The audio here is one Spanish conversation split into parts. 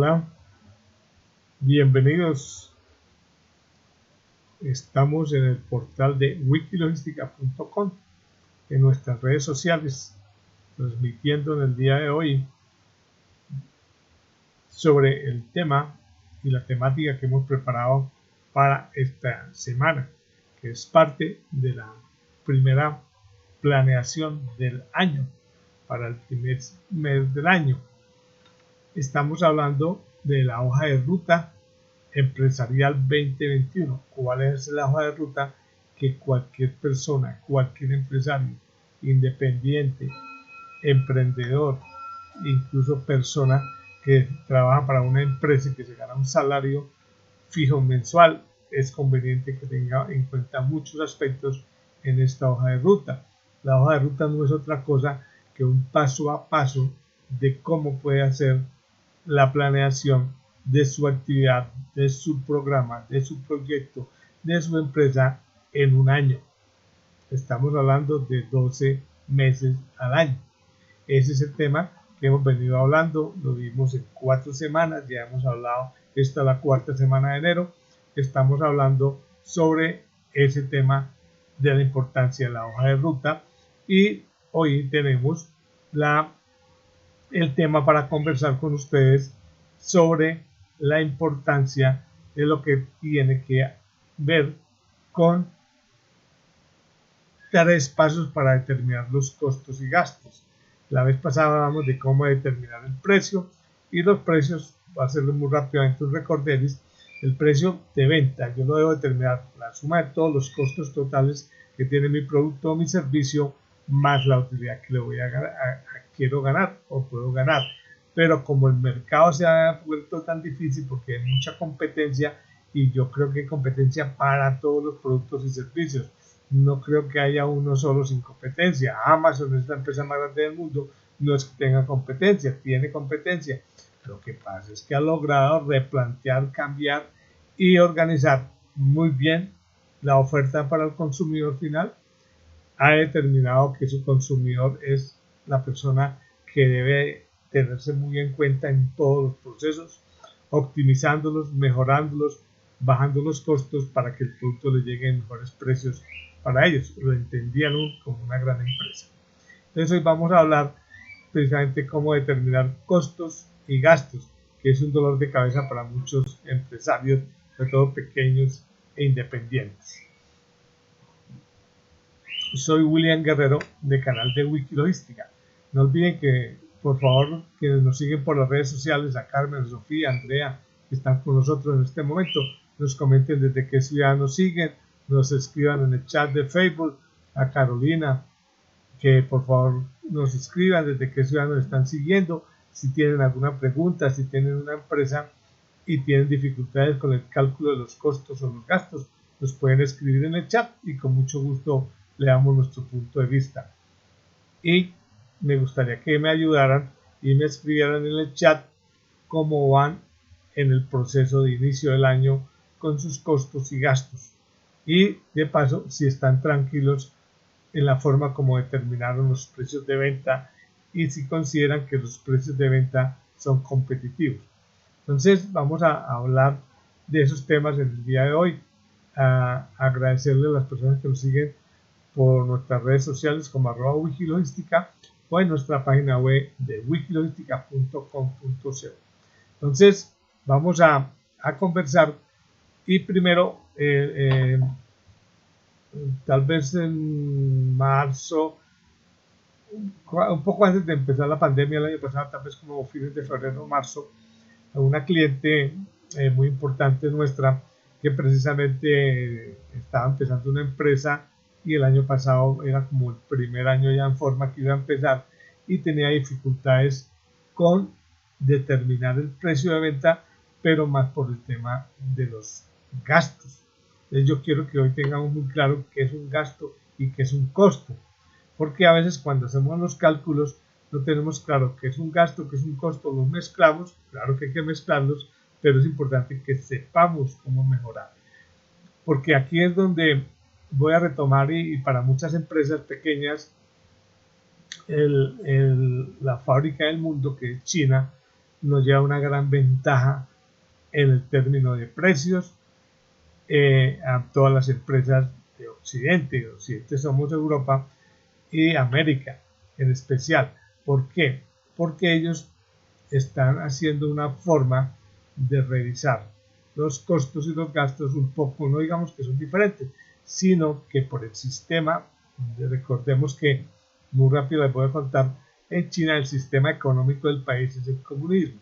Hola, bienvenidos. Estamos en el portal de wikilogistica.com, en nuestras redes sociales, transmitiendo en el día de hoy sobre el tema y la temática que hemos preparado para esta semana, que es parte de la primera planeación del año, para el primer mes del año. Estamos hablando de la hoja de ruta empresarial 2021. ¿Cuál es la hoja de ruta que cualquier persona, cualquier empresario, independiente, emprendedor, incluso persona que trabaja para una empresa y que se gana un salario fijo mensual, es conveniente que tenga en cuenta muchos aspectos en esta hoja de ruta? La hoja de ruta no es otra cosa que un paso a paso de cómo puede hacer la planeación de su actividad, de su programa, de su proyecto, de su empresa en un año. Estamos hablando de 12 meses al año. Ese es el tema que hemos venido hablando, lo vimos en 4 semanas, ya hemos hablado, esta es la 4ª semana de enero, estamos hablando sobre ese tema de la importancia de la hoja de ruta, y hoy tenemos el tema para conversar con ustedes sobre la importancia de lo que tiene que ver con 3 pasos para determinar los costos y gastos. La vez pasada hablamos de cómo determinar el precio, y los precios, va a hacerlo muy rápidamente un recorderis. El precio de venta, yo lo debo determinar la suma de todos los costos totales que tiene mi producto o mi servicio, más la utilidad que le voy a ganar, quiero ganar o puedo ganar. Pero como el mercado se ha vuelto tan difícil porque hay mucha competencia, y yo creo que hay competencia para todos los productos y servicios, no creo que haya uno solo sin competencia. Amazon es la empresa más grande del mundo, no es que tenga competencia, tiene competencia. Lo que pasa es que ha logrado replantear, cambiar y organizar muy bien la oferta para el consumidor final. Ha determinado que su consumidor es la persona que debe tenerse muy en cuenta en todos los procesos, optimizándolos, mejorándolos, bajando los costos para que el producto le llegue en mejores precios para ellos. Lo entendían como una gran empresa. Entonces hoy vamos a hablar precisamente cómo determinar costos y gastos, que es un dolor de cabeza para muchos empresarios, sobre todo pequeños e independientes. Soy William Guerrero, de canal de Wikilogística. No olviden que, por favor, quienes nos siguen por las redes sociales, a Carmen, Sofía, Andrea, que están con nosotros en este momento, nos comenten desde qué ciudad nos siguen, nos escriban en el chat de Facebook, a Carolina, que por favor nos escriban desde qué ciudad nos están siguiendo, si tienen alguna pregunta, si tienen una empresa y tienen dificultades con el cálculo de los costos o los gastos, nos pueden escribir en el chat y con mucho gusto le damos nuestro punto de vista. Y me gustaría que me ayudaran y me escribieran en el chat cómo van en el proceso de inicio del año con sus costos y gastos, y de paso si están tranquilos en la forma como determinaron los precios de venta y si consideran que los precios de venta son competitivos. Entonces vamos a hablar de esos temas en el día de hoy. Agradecerle a las personas que nos siguen por nuestras redes sociales como @wikilogística o en nuestra página web de wikilogistica.com.co. Entonces vamos a conversar, y primero tal vez en marzo, un poco antes de empezar la pandemia el año pasado, tal vez como fines de febrero o marzo, a una cliente muy importante nuestra que precisamente estaba empezando una empresa, y el año pasado era como el primer año ya en forma que iba a empezar, y tenía dificultades con determinar el precio de venta, pero más por el tema de los gastos. Entonces yo quiero que hoy tengamos muy claro qué es un gasto y qué es un costo, porque a veces cuando hacemos los cálculos no tenemos claro qué es un gasto, qué es un costo, los mezclamos. Claro que hay que mezclarlos, pero es importante que sepamos cómo mejorar, porque aquí es donde voy a retomar, y para muchas empresas pequeñas, la fábrica del mundo, que es China, nos lleva una gran ventaja en el término de precios a todas las empresas de Occidente. Occidente somos Europa y América en especial. ¿Por qué? Porque ellos están haciendo una forma de revisar los costos y los gastos un poco, no digamos que son diferentes, sino que por el sistema, recordemos que muy rápido les voy a contar, en China el sistema económico del país es el comunismo.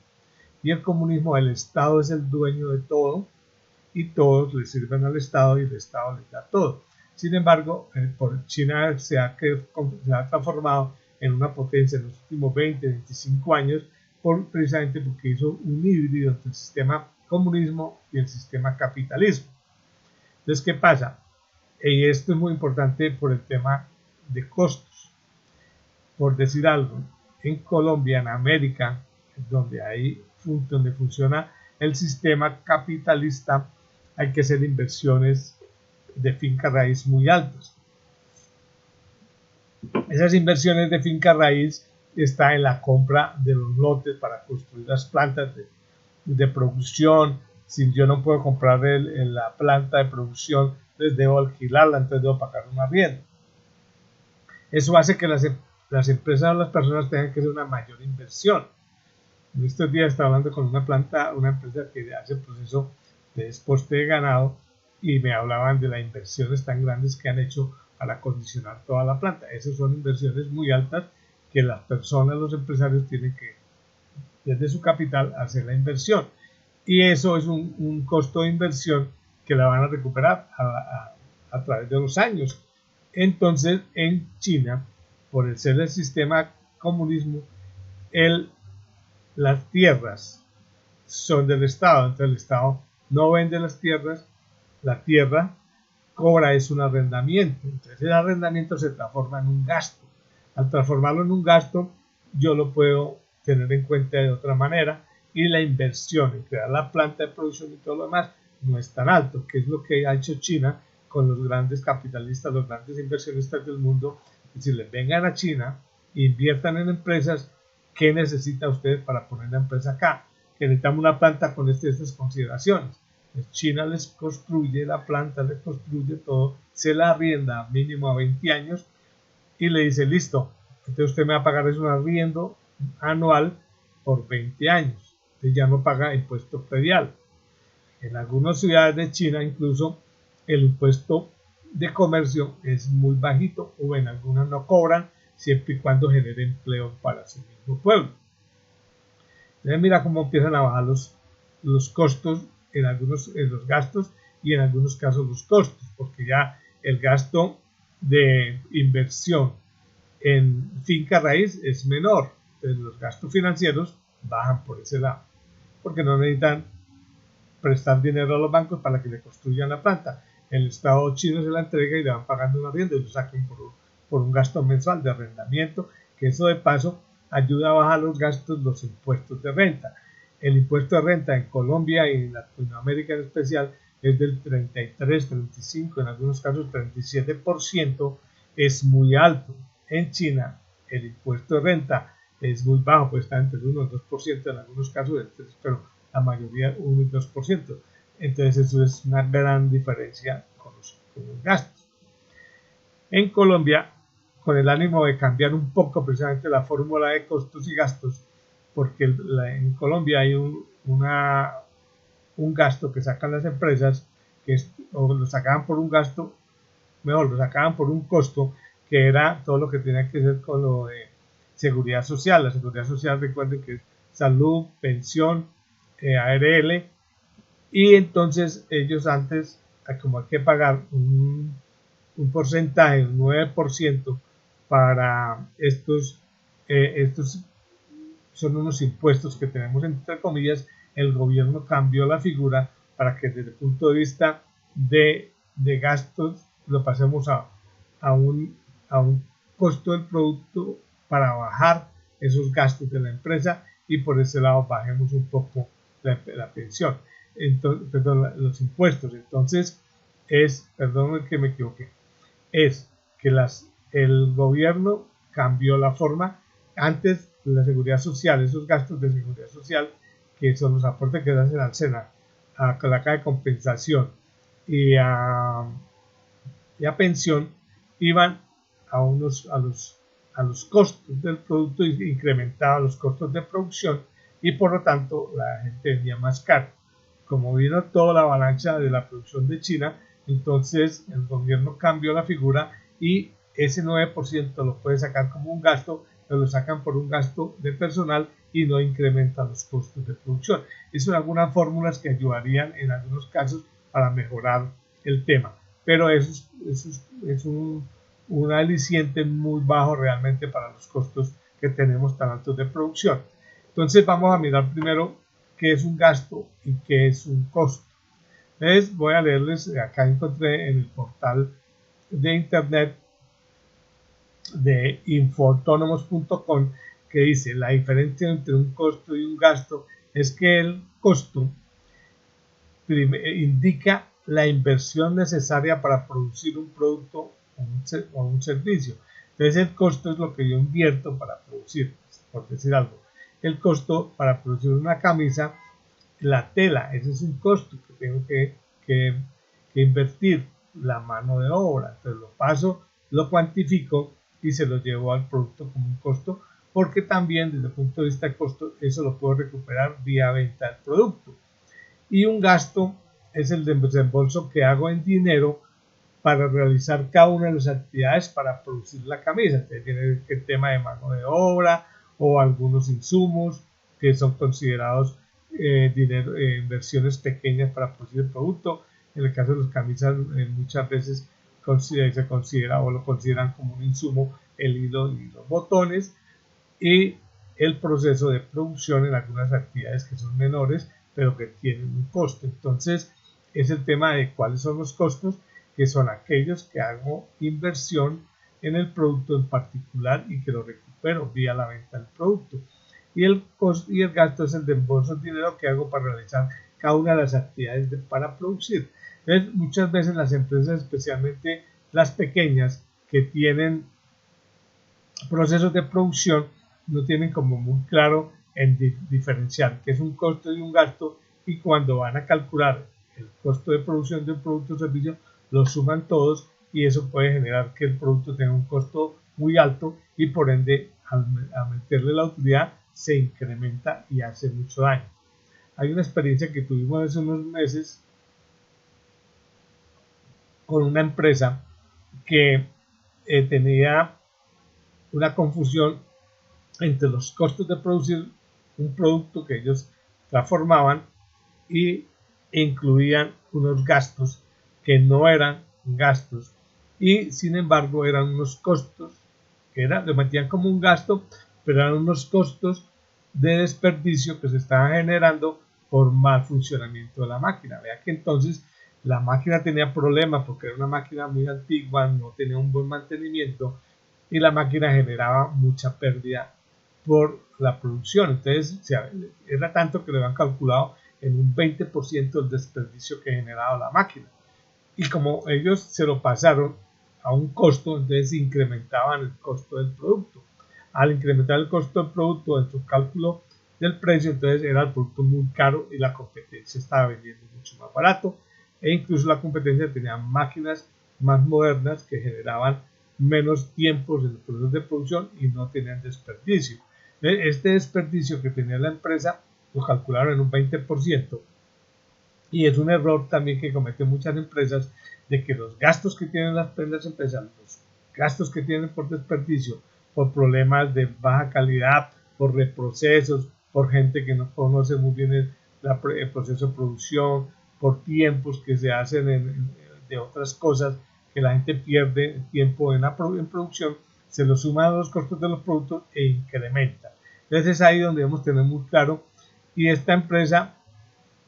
Y el comunismo, el Estado es el dueño de todo y todos le sirven al Estado y el Estado les da todo. Sin embargo, por China se ha transformado en una potencia en los últimos 20, 25 años, precisamente porque hizo un híbrido entre el sistema comunismo y el sistema capitalismo. Entonces, ¿qué pasa? Y esto es muy importante por el tema de costos. Por decir algo, en Colombia, en América, donde funciona el sistema capitalista, hay que hacer inversiones de finca raíz muy altas. Esas inversiones de finca raíz están en la compra de los lotes para construir las plantas de producción. Si yo no puedo comprar la planta de producción, entonces debo alquilarla, entonces debo pagar un arriendo. Eso hace que las empresas o las personas tengan que hacer una mayor inversión. En estos días estaba hablando con una empresa que hace el proceso de desposte de ganado y me hablaban de las inversiones tan grandes que han hecho para acondicionar toda la planta. Esas son inversiones muy altas que las personas, los empresarios tienen que, desde su capital, hacer la inversión. Y eso es un costo de inversión que la van a recuperar a través de los años. Entonces, en China, por ser el sistema comunismo, las tierras son del Estado. Entonces, el Estado no vende las tierras, la tierra cobra es un arrendamiento. Entonces, el arrendamiento se transforma en un gasto. Al transformarlo en un gasto, yo lo puedo tener en cuenta de otra manera y la inversión en crear la planta de producción y todo lo demás no es tan alto, que es lo que ha hecho China con los grandes capitalistas, los grandes inversionistas del mundo. Si les vengan a China, inviertan en empresas. ¿Qué necesita usted para poner la empresa acá? Que necesitamos una planta con estas consideraciones. China les construye la planta, les construye todo, se la arrienda mínimo a 20 años y le dice, listo, entonces usted me va a pagar un arriendo anual por 20 años. Entonces ya no paga impuesto predial. En algunas ciudades de China incluso el impuesto de comercio es muy bajito o en algunas no cobran siempre y cuando genere empleo para su mismo pueblo. Entonces mira cómo empiezan a bajar los costos en los gastos y en algunos casos los costos, porque ya el gasto de inversión en finca raíz es menor. Entonces los gastos financieros bajan por ese lado, porque no necesitan prestar dinero a los bancos para que le construyan la planta. El Estado chino se la entrega y le van pagando un arriendo y lo saquen por un gasto mensual de arrendamiento, que eso de paso ayuda a bajar los gastos, los impuestos de renta. El impuesto de renta en Colombia y en Latinoamérica en especial es del 33, 35, en algunos casos 37%, es muy alto. En China el impuesto de renta es muy bajo, pues está entre el 1 y el 2%, en algunos casos el 3%, pero la mayoría 1 y 2%. Entonces eso es una gran diferencia con los gastos. En Colombia, con el ánimo de cambiar un poco precisamente la fórmula de costos y gastos, porque en Colombia hay un gasto que sacan las empresas, o lo sacaban por un gasto, mejor, lo sacaban por un costo, que era todo lo que tenía que ver con lo de seguridad social. La seguridad social, recuerden que es salud, pensión, ARL, y entonces ellos antes, como hay que pagar un porcentaje, un 9% para estos son unos impuestos que tenemos entre comillas, el gobierno cambió la figura para que desde el punto de vista de gastos lo pasemos a un costo del producto para bajar esos gastos de la empresa y por ese lado bajemos un poco la pensión. Entonces, perdón, los impuestos. Entonces perdón que me equivoqué, es que el gobierno cambió la forma. Antes la seguridad social, esos gastos de seguridad social, que son los aportes que se hacen al SENA, a la caja de compensación y a pensión, iban a los costos del producto y incrementaban los costos de producción, y por lo tanto la gente vendía más caro. Como vino toda la avalancha de la producción de China, entonces el gobierno cambió la figura y ese 9% lo puede sacar como un gasto, pero lo sacan por un gasto de personal y no incrementan los costos de producción. Esas son algunas fórmulas que ayudarían en algunos casos para mejorar el tema, pero eso es un aliciente muy bajo realmente para los costos que tenemos tan altos de producción. Entonces vamos a mirar primero qué es un gasto y qué es un costo. Entonces voy a leerles, acá encontré en el portal de internet de infoautónomos.com, que dice: la diferencia entre un costo y un gasto es que el costo indica la inversión necesaria para producir un producto o un servicio. Entonces el costo es lo que yo invierto para producir, por decir algo. El costo para producir una camisa, la tela, ese es un costo que tengo que invertir, la mano de obra. Entonces lo paso, lo cuantifico y se lo llevo al producto como un costo, porque también desde el punto de vista de costo eso lo puedo recuperar vía venta del producto. Y un gasto es el desembolso que hago en dinero para realizar cada una de las actividades para producir la camisa. Entonces viene el tema de mano de obra o algunos insumos que son considerados inversiones pequeñas para producir el producto. En el caso de las camisas muchas veces se considera o lo consideran como un insumo el hilo y los botones, y el proceso de producción en algunas actividades que son menores pero que tienen un costo. Entonces es el tema de cuáles son los costos, que son aquellos que hago inversión en el producto en particular y que lo recupero vía la venta del producto. Y el gasto es el desembolso de dinero que hago para realizar cada una de las actividades para producir. Entonces, muchas veces las empresas, especialmente las pequeñas, que tienen procesos de producción, no tienen como muy claro en diferenciar qué es un costo y un gasto, y cuando van a calcular el costo de producción de un producto o servicio, lo suman todos y eso puede generar que el producto tenga un costo muy alto y por ende al meterle la utilidad se incrementa y hace mucho daño. Hay una experiencia que tuvimos hace unos meses con una empresa que tenía una confusión entre los costos de producir un producto que ellos transformaban y incluían unos gastos que no eran gastos y sin embargo eran unos costos que lo metían como un gasto, pero eran unos costos de desperdicio que se estaban generando por mal funcionamiento de la máquina. Vea que entonces la máquina tenía problemas porque era una máquina muy antigua, no tenía un buen mantenimiento y la máquina generaba mucha pérdida por la producción. Entonces era tanto que le habían calculado en un 20% el desperdicio que generaba la máquina. Y como ellos se lo pasaron a un costo, entonces incrementaban el costo del producto. Al incrementar el costo del producto en su cálculo del precio, entonces era el producto muy caro y la competencia estaba vendiendo mucho más barato, e incluso la competencia tenía máquinas más modernas que generaban menos tiempos en los procesos de producción y no tenían desperdicio. Este desperdicio que tenía la empresa lo calcularon en un 20%, y es un error también que cometen muchas empresas, de que los gastos que tienen las empresas, los gastos que tienen por desperdicio, por problemas de baja calidad, por reprocesos, por gente que no conoce muy bien el proceso de producción, por tiempos que se hacen de otras cosas, que la gente pierde tiempo en producción, se lo suman a los costos de los productos e incrementa. Entonces es ahí donde debemos tener muy claro, y esta empresa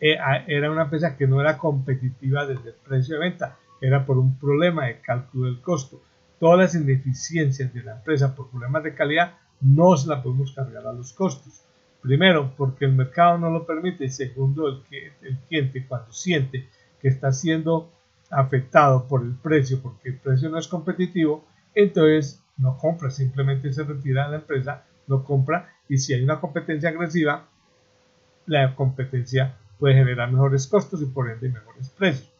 era una empresa que no era competitiva desde el precio de venta, era por un problema de cálculo del costo. Todas las ineficiencias de la empresa por problemas de calidad no se las podemos cargar a los costos. Primero, porque el mercado no lo permite, y segundo, el cliente cuando siente que está siendo afectado por el precio, porque el precio no es competitivo, entonces no compra, simplemente se retira de la empresa no compra, y si hay una competencia agresiva, la competencia puede generar mejores costos y por ende mejores precios.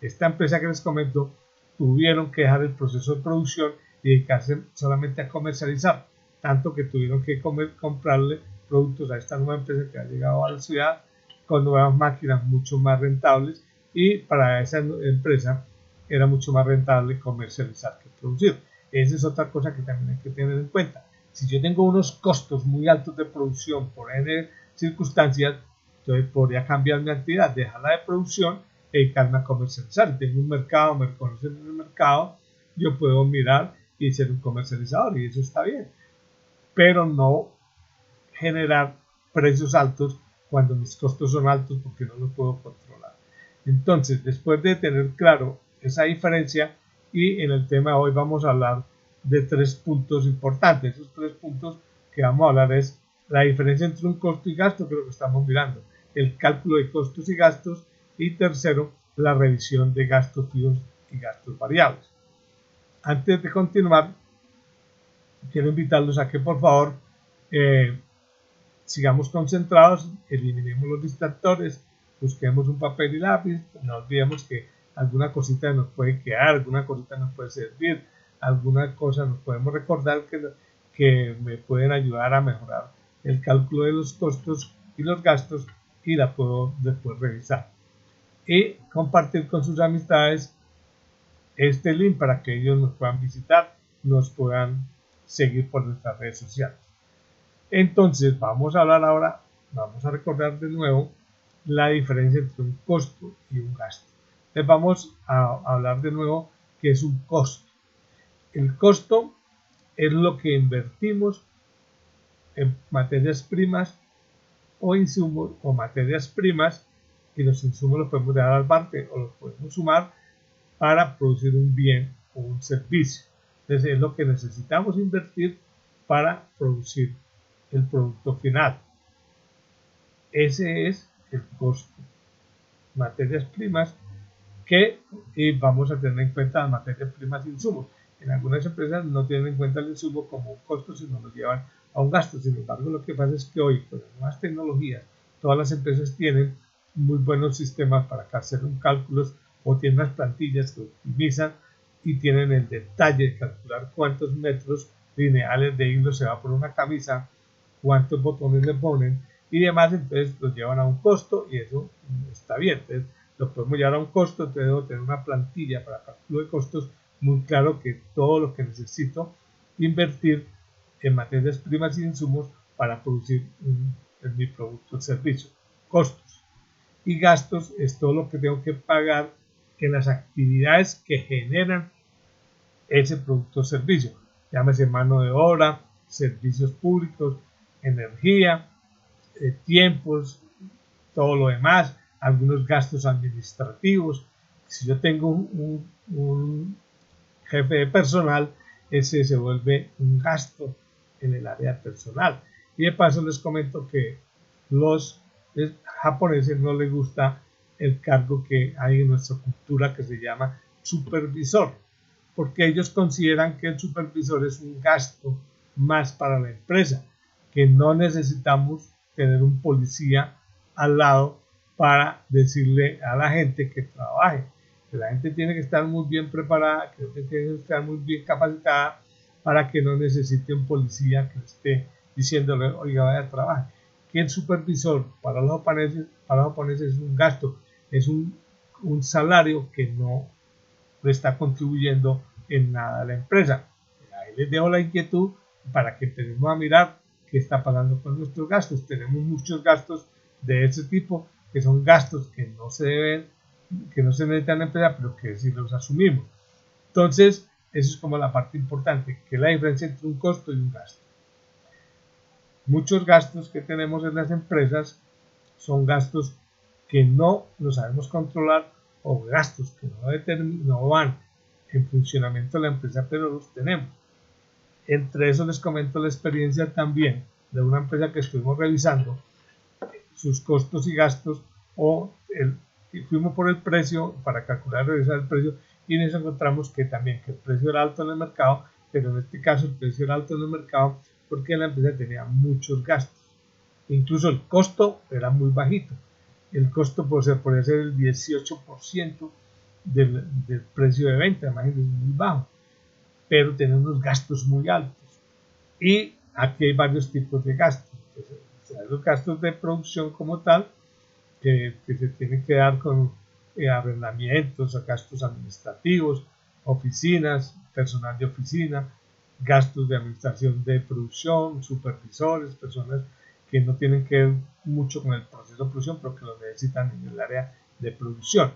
Esta empresa que les comento tuvieron que dejar el proceso de producción y dedicarse solamente a comercializar, tanto que tuvieron que comprarle productos a esta nueva empresa que ha llegado a la ciudad con nuevas máquinas mucho más rentables, y para esa empresa era mucho más rentable comercializar que producir. Esa es otra cosa que también hay que tener en cuenta. Si yo tengo unos costos muy altos de producción por N circunstancias, entonces podría cambiar mi actividad, dejarla de producción e dedicarme a comercializar. Tengo un mercado, me reconocen en el mercado, yo puedo mirar y ser un comercializador, y eso está bien, pero no generar precios altos cuando mis costos son altos, porque no los puedo controlar. Entonces, después de tener claro esa diferencia, y en el tema de hoy vamos a hablar de 3 puntos importantes. Esos 3 puntos que vamos a hablar es la diferencia entre un costo y gasto, que es lo que estamos mirando, el cálculo de costos y gastos, y tercero, la revisión de gastos fijos y gastos variables. Antes de continuar, quiero invitarlos a que por favor sigamos concentrados, eliminemos los distractores, busquemos un papel y lápiz, no olvidemos que alguna cosita nos puede quedar, alguna cosita nos puede servir, alguna cosa nos podemos recordar que me pueden ayudar a mejorar el cálculo de los costos y los gastos, y la puedo después revisar. Y compartir con sus amistades este link para que ellos nos puedan visitar, nos puedan seguir por nuestras redes sociales. Entonces vamos a hablar ahora, vamos a recordar de nuevo la diferencia entre un costo y un gasto. Entonces vamos a hablar de nuevo qué es un costo. El costo es lo que invertimos en materias primas o insumos o materias primas, y los insumos los podemos dejar aparte o los podemos sumar para producir un bien o un servicio. Entonces es lo que necesitamos invertir para producir el producto final. Ese es el costo. Materias primas y vamos a tener en cuenta las materias primas e insumos. En algunas empresas no tienen en cuenta el insumo como un costo, sino lo llevan a un gasto. Sin embargo, lo que pasa es que hoy, con las nuevas tecnologías, todas las empresas tienen muy buenos sistemas para hacer cálculos, o tienen unas plantillas que optimizan y tienen el detalle de calcular cuántos metros lineales de hilo se va por una camisa, cuántos botones le ponen y demás. Entonces los llevan a un costo, y eso está bien. Entonces lo podemos llevar a un costo. Entonces debo tener una plantilla para cálculo de costos muy claro, que todo lo que necesito invertir en materias primas y insumos para producir mi producto o servicio. Costos. Y gastos es todo lo que tengo que pagar en las actividades que generan ese producto o servicio, llámese mano de obra, servicios públicos, energía, tiempos, todo lo demás, algunos gastos administrativos. Si yo tengo un jefe de personal, ese se vuelve un gasto en el área personal. Y de paso les comento que los japoneses no les gusta el cargo que hay en nuestra cultura, que se llama supervisor, porque ellos consideran que el supervisor es un gasto más para la empresa, que no necesitamos tener un policía al lado para decirle a la gente que trabaje, que la gente tiene que estar muy bien preparada, que tiene que estar muy bien capacitada para que no necesite un policía que le esté diciéndole, oiga, vaya a trabajar. Que el supervisor para los japoneses es un gasto, es un salario que no le está contribuyendo en nada a la empresa. Ahí les dejo la inquietud para que empecemos a mirar qué está pasando con nuestros gastos. Tenemos muchos gastos de ese tipo, que son gastos que no se deben, que no se necesitan en la empresa, pero que sí los asumimos. Entonces, eso es como la parte importante, que es la diferencia entre un costo y un gasto. Muchos gastos que tenemos en las empresas son gastos que no los sabemos controlar, o gastos que no van en funcionamiento de la empresa, pero los tenemos. Entre eso les comento la experiencia también de una empresa que estuvimos revisando sus costos y gastos, y fuimos por el precio para calcular, revisar el precio, y nos encontramos que también que el precio era alto en el mercado, pero en este caso el precio era alto en el mercado porque la empresa tenía muchos gastos. Incluso el costo era muy bajito. El costo podría ser el 18% del precio de venta, imagínense, muy bajo, pero tenía unos gastos muy altos. Y aquí hay varios tipos de gastos. Entonces, los gastos de producción como tal, que se tienen que dar con arrendamientos, gastos administrativos, oficinas, personal de oficina, gastos de administración de producción, supervisores, personas que no tienen que ver mucho con el proceso de producción, pero que lo necesitan en el área de producción.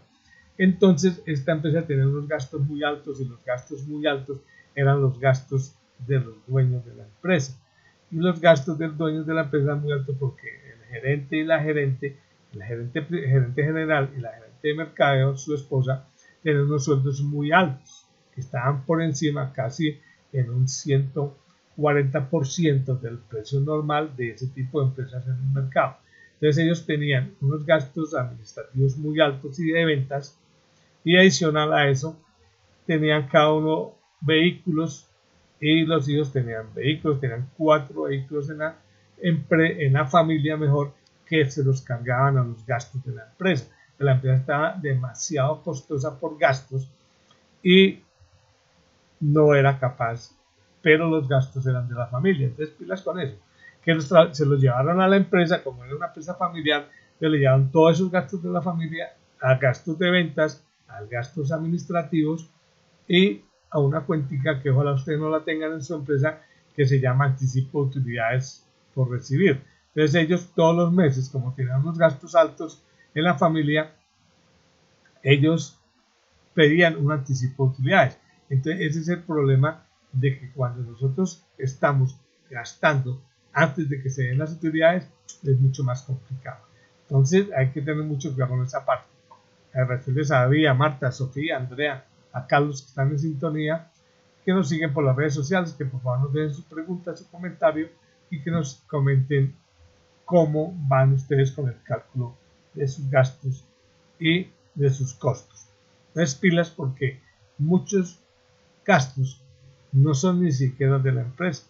Entonces, esta empresa tenía unos gastos muy altos, y los gastos muy altos eran los gastos de los dueños de la empresa. Y los gastos de los dueños de la empresa eran muy altos porque el gerente y la gerente, el gerente general y la gerente de mercadeo, su esposa, tenían unos sueldos muy altos, que estaban por encima casi en un 140% del precio normal de ese tipo de empresas en el mercado. Entonces ellos tenían unos gastos administrativos muy altos y de ventas, y adicional a eso tenían cada uno vehículos, y los hijos tenían vehículos, tenían 4 vehículos en la familia mejor, que se los cargaban a los gastos de la empresa. La empresa estaba demasiado costosa por gastos y no era capaz, pero los gastos eran de la familia. Entonces pilas con eso, que se los llevaron a la empresa, como era una empresa familiar, que le llevaron todos esos gastos de la familia a gastos de ventas, a gastos administrativos y a una cuentica que ojalá ustedes no la tengan en su empresa, que se llama anticipo de utilidades por recibir. Entonces ellos todos los meses, como tenían unos gastos altos en la familia, ellos pedían un anticipo de utilidades. Entonces ese es el problema, de que cuando nosotros estamos gastando antes de que se den las utilidades, es mucho más complicado. Entonces hay que tener mucho cuidado con esa parte. Agradecerles a David, a Marta, a Sofía, a Andrea, a Carlos, que están en sintonía, que nos siguen por las redes sociales, que por favor nos den sus preguntas, su comentario, y que nos comenten cómo van ustedes con el cálculo de sus gastos y de sus costos. Entonces pilas, porque muchos gastos no son ni siquiera de la empresa,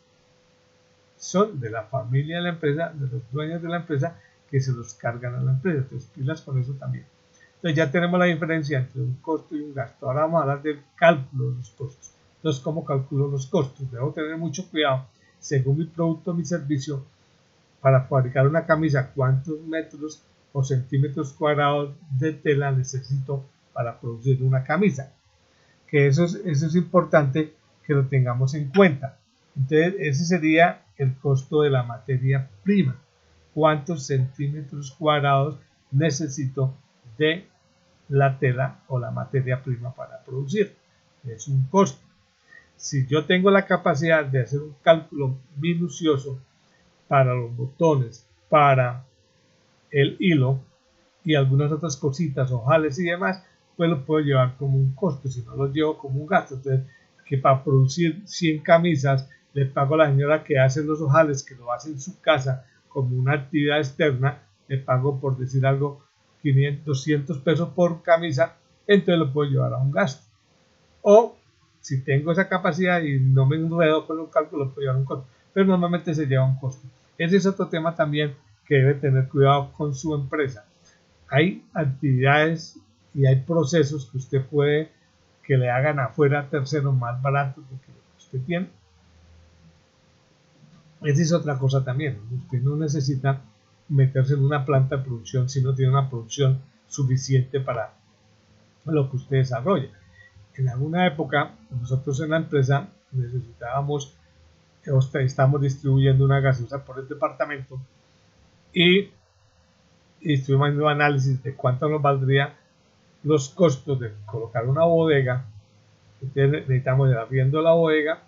son de la familia de la empresa, de los dueños de la empresa, que se los cargan a la empresa. Entonces pilas con eso también. Entonces ya tenemos la diferencia entre un costo y un gasto. Ahora vamos a hablar del cálculo de los costos. Entonces, ¿cómo calculo los costos? Debo tener mucho cuidado, según mi producto o mi servicio, para fabricar una camisa, cuántos metros o centímetros cuadrados de tela necesito para producir una camisa. Que eso es importante que lo tengamos en cuenta. Entonces, ese sería el costo de la materia prima. ¿Cuántos centímetros cuadrados necesito de la tela o la materia prima para producir? Es un costo. Si yo tengo la capacidad de hacer un cálculo minucioso para los botones, para el hilo y algunas otras cositas, ojales y demás, pues lo puedo llevar como un costo, si no lo llevo como un gasto. Entonces, que para producir 100 camisas le pago a la señora que hace los ojales, que lo hace en su casa como una actividad externa, le pago, por decir algo, 500, 200 pesos por camisa, entonces lo puedo llevar a un gasto. O si tengo esa capacidad y no me enredo con un cálculo, lo puedo llevar a un costo, pero normalmente se lleva un costo. Ese es otro tema también que debe tener cuidado con su empresa. Hay actividades y hay procesos que usted puede que le hagan afuera a terceros más baratos de lo que usted tiene. Esa es otra cosa también. Usted no necesita meterse en una planta de producción si no tiene una producción suficiente para lo que usted desarrolla. En alguna época, nosotros en la empresa necesitábamos, estamos distribuyendo una gaseosa por el departamento, y estuvimos haciendo un análisis de cuánto nos valdría los costos de colocar una bodega. Entonces necesitamos el arriendo de la bodega,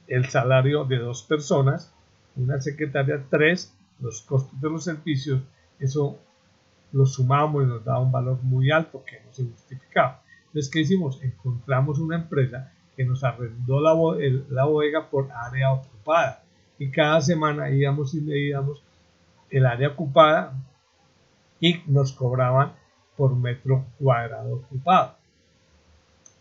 el salario de 2 personas, una secretaria 3, los costos de los servicios. Eso lo sumamos y nos da un valor muy alto que no se justificaba. Entonces, ¿qué hicimos? Encontramos una empresa que nos arrendó la bodega por área ocupada, y cada semana íbamos y medíamos el área ocupada y nos cobraban por metro cuadrado ocupado.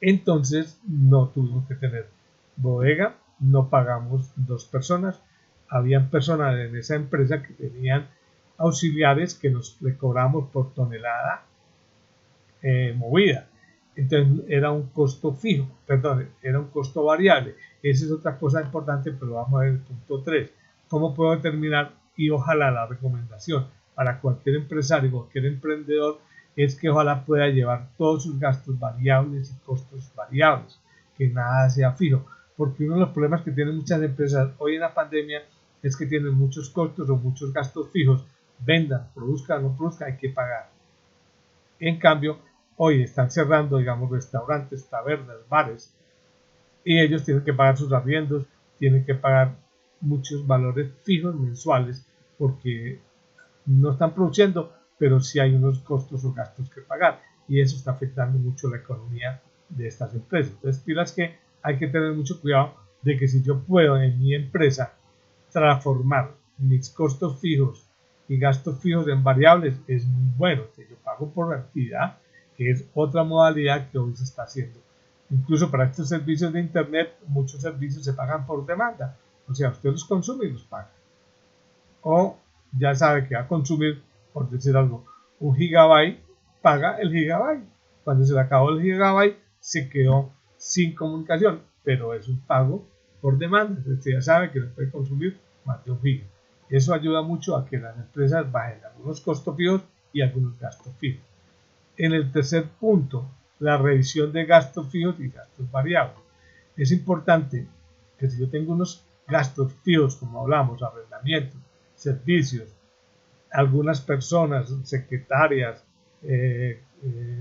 Entonces no tuvimos que tener bodega, no pagamos dos personas. Habían personas en esa empresa que tenían auxiliares que le cobramos por tonelada movida. Entonces era un costo fijo, perdón, era un costo variable. Esa es otra cosa importante, pero vamos a ver el punto 3. ¿Cómo puedo determinar? Y ojalá la recomendación para cualquier empresario, cualquier emprendedor, es que ojalá pueda llevar todos sus gastos variables y costos variables, que nada sea fijo. Porque uno de los problemas que tienen muchas empresas hoy en la pandemia es que tienen muchos costos o muchos gastos fijos. Vendan, produzcan o no produzcan, hay que pagar. En cambio, hoy están cerrando, digamos, restaurantes, tabernas, bares, y ellos tienen que pagar sus arriendos, tienen que pagar muchos valores fijos mensuales porque no están produciendo, pero sí hay unos costos o gastos que pagar, y eso está afectando mucho la economía de estas empresas. Entonces, pilas que hay que tener mucho cuidado de que si yo puedo en mi empresa transformar mis costos fijos y gastos fijos en variables, es muy bueno, que yo pago por actividad, que es otra modalidad que hoy se está haciendo. Incluso para estos servicios de internet, muchos servicios se pagan por demanda, o sea, usted los consume y los paga. O ya sabe que va a consumir, por decir algo, un gigabyte, paga el gigabyte. Cuando se le acabó el gigabyte, se quedó sin comunicación, pero es un pago por demanda. Usted ya sabe que no puede consumir más de un giga. Eso ayuda mucho a que las empresas bajen algunos costos fijos y algunos gastos fijos. En el tercer punto, la revisión de gastos fijos y gastos variables. Es importante que si yo tengo unos gastos fijos, como hablamos, arrendamiento, servicios, algunas personas, secretarias,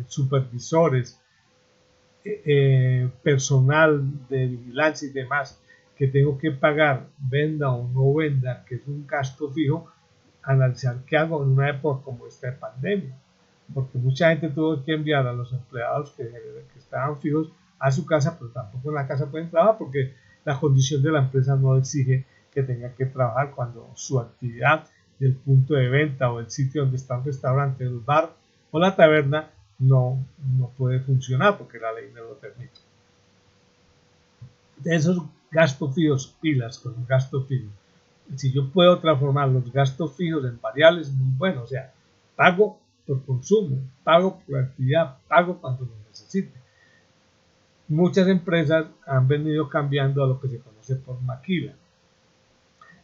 supervisores, personal de vigilancia y demás, que tengo que pagar, venda o no venda, que es un gasto fijo, analizar qué hago en una época como esta de pandemia, porque mucha gente tuvo que enviar a los empleados que estaban fijos a su casa, pero tampoco en la casa pueden trabajar porque la condición de la empresa no exige que tenga que trabajar cuando su actividad del punto de venta o el sitio donde está el restaurante, el bar o la taberna no puede funcionar porque la ley no lo permite. De esos gastos fijos, pilas con los gastos fijos. Si yo puedo transformar los gastos fijos en variables, muy bueno, o sea, pago por consumo, pago por actividad, pago cuando lo necesite. Muchas empresas han venido cambiando a lo que se conoce por maquila.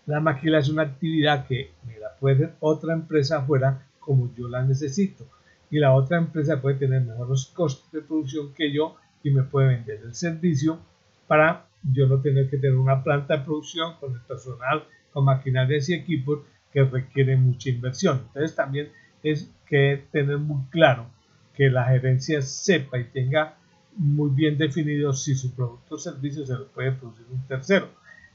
La maquila es una actividad que me la puede hacer otra empresa afuera como yo la necesito, y la otra empresa puede tener mejores costos de producción que yo y me puede vender el servicio para yo no tener que tener una planta de producción con el personal, con maquinarias y equipos que requiere mucha inversión. Entonces también es que tener muy claro que la gerencia sepa y tenga muy bien definido si su producto o servicio se lo puede producir un tercero.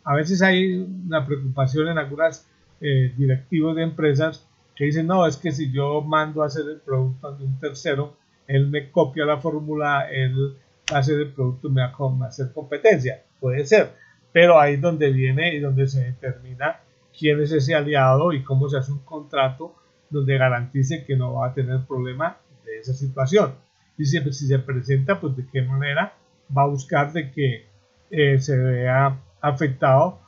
A veces hay una preocupación en algunas directivos de empresas que dicen, no, es que si yo mando a hacer el producto de un tercero, él me copia la fórmula, él va a hacer el producto y me va a hacer competencia. Puede ser, pero ahí es donde viene y donde se determina quién es ese aliado y cómo se hace un contrato donde garantice que no va a tener problema de esa situación. Y si se presenta, pues de qué manera va a buscar de que se vea afectado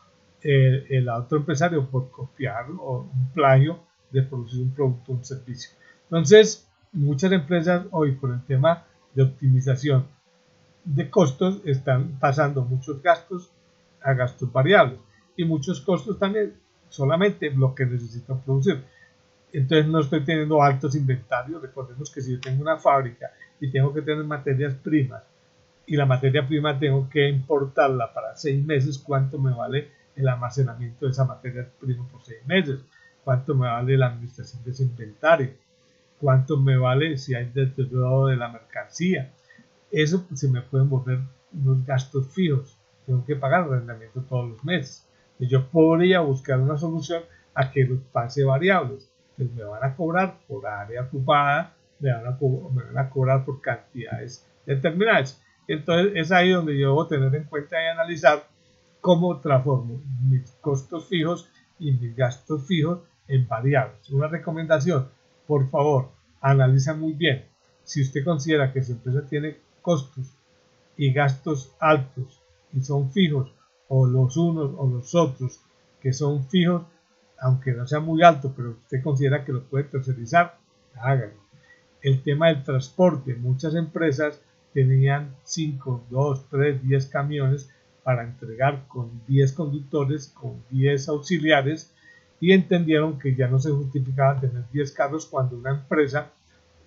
el otro empresario por copiar o un plagio de producir un producto o un servicio. Entonces, muchas empresas hoy por el tema de optimización de costos están pasando muchos gastos a gastos variables y muchos costos también solamente lo que necesitan producir. Entonces no estoy teniendo altos inventarios. Recordemos que si yo tengo una fábrica y tengo que tener materias primas y la materia prima tengo que importarla para 6 meses, ¿cuánto me vale el almacenamiento de esa materia prima por 6 meses? ¿Cuánto me vale la administración de ese inventario? ¿Cuánto me vale si hay deterioro de la mercancía? Eso pues, se me pueden volver unos gastos fijos. Tengo que pagar arrendamiento todos los meses. Y yo podría buscar una solución a que los pase variables. Entonces me van a cobrar por área ocupada, me van a cobrar por cantidades determinadas. Entonces es ahí donde yo debo tener en cuenta y analizar cómo transformo mis costos fijos y mis gastos fijos en variables. Una recomendación, por favor, analiza muy bien. Si usted considera que su empresa tiene costos y gastos altos y son fijos o los unos o los otros que son fijos, aunque no sea muy alto, pero usted considera que lo puede tercerizar, hágalo. El tema del transporte, muchas empresas tenían 5, 2, 3, 10 camiones para entregar con 10 conductores, con 10 auxiliares, y entendieron que ya no se justificaba tener 10 carros cuando una empresa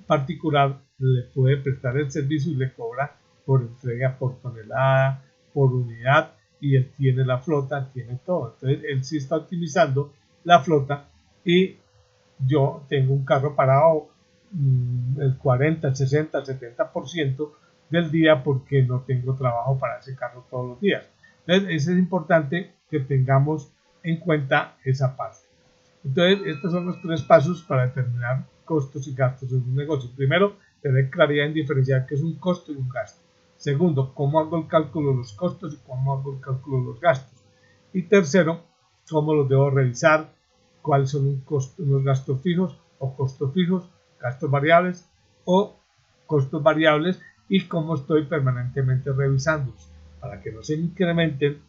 particular le puede prestar el servicio y le cobra por entrega, por tonelada, por unidad, y él tiene la flota, tiene todo. Entonces él sí está optimizando la flota, y yo tengo un carro parado el 40, el 60, el 70% del día porque no tengo trabajo para ese carro todos los días. Entonces es importante que tengamos en cuenta esa parte. Entonces estos son los 3 pasos para determinar costos y gastos en un negocio. Primero, tener claridad en diferenciar qué es un costo y un gasto. Segundo, cómo hago el cálculo de los costos y cómo hago el cálculo de los gastos. Y tercero, cómo los debo revisar, cuáles son unos gastos fijos o costos fijos, gastos variables o costos variables, y cómo estoy permanentemente revisándolos para que no se incrementen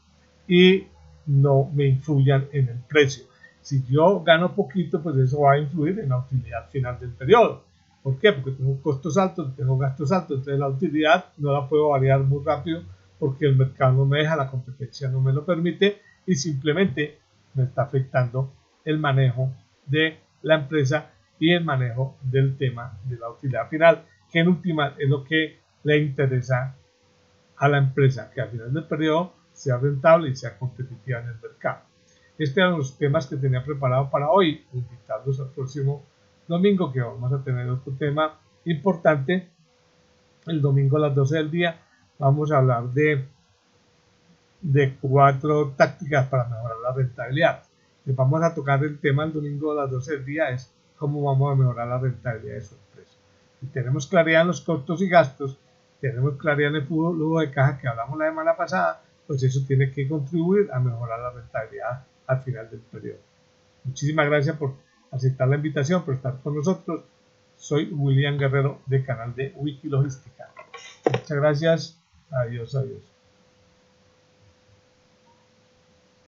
y no me influyan en el precio. Si yo gano poquito, pues eso va a influir en la utilidad final del periodo. ¿Por qué? Porque tengo costos altos, tengo gastos altos, entonces la utilidad no la puedo variar muy rápido porque el mercado no me deja, la competencia no me lo permite, y simplemente me está afectando el manejo de la empresa y el manejo del tema de la utilidad final, que en última es lo que le interesa a la empresa, que al final del periodo sea rentable y sea competitiva en el mercado. Estos eran los temas que tenía preparado para hoy. Invitarlos al próximo domingo, que vamos a tener otro tema importante. El domingo a las 12 del día vamos a hablar de 4 tácticas para mejorar la rentabilidad. Les vamos a tocar el tema el domingo a las 12 del día, es cómo vamos a mejorar la rentabilidad de su empresa. Si tenemos claridad en los costos y gastos, tenemos claridad en el flujo de caja que hablamos la semana pasada, pues eso tiene que contribuir a mejorar la rentabilidad al final del periodo. Muchísimas gracias por aceptar la invitación, por estar con nosotros. Soy William Guerrero, del canal de Wikilogística. Muchas gracias. Adiós, adiós.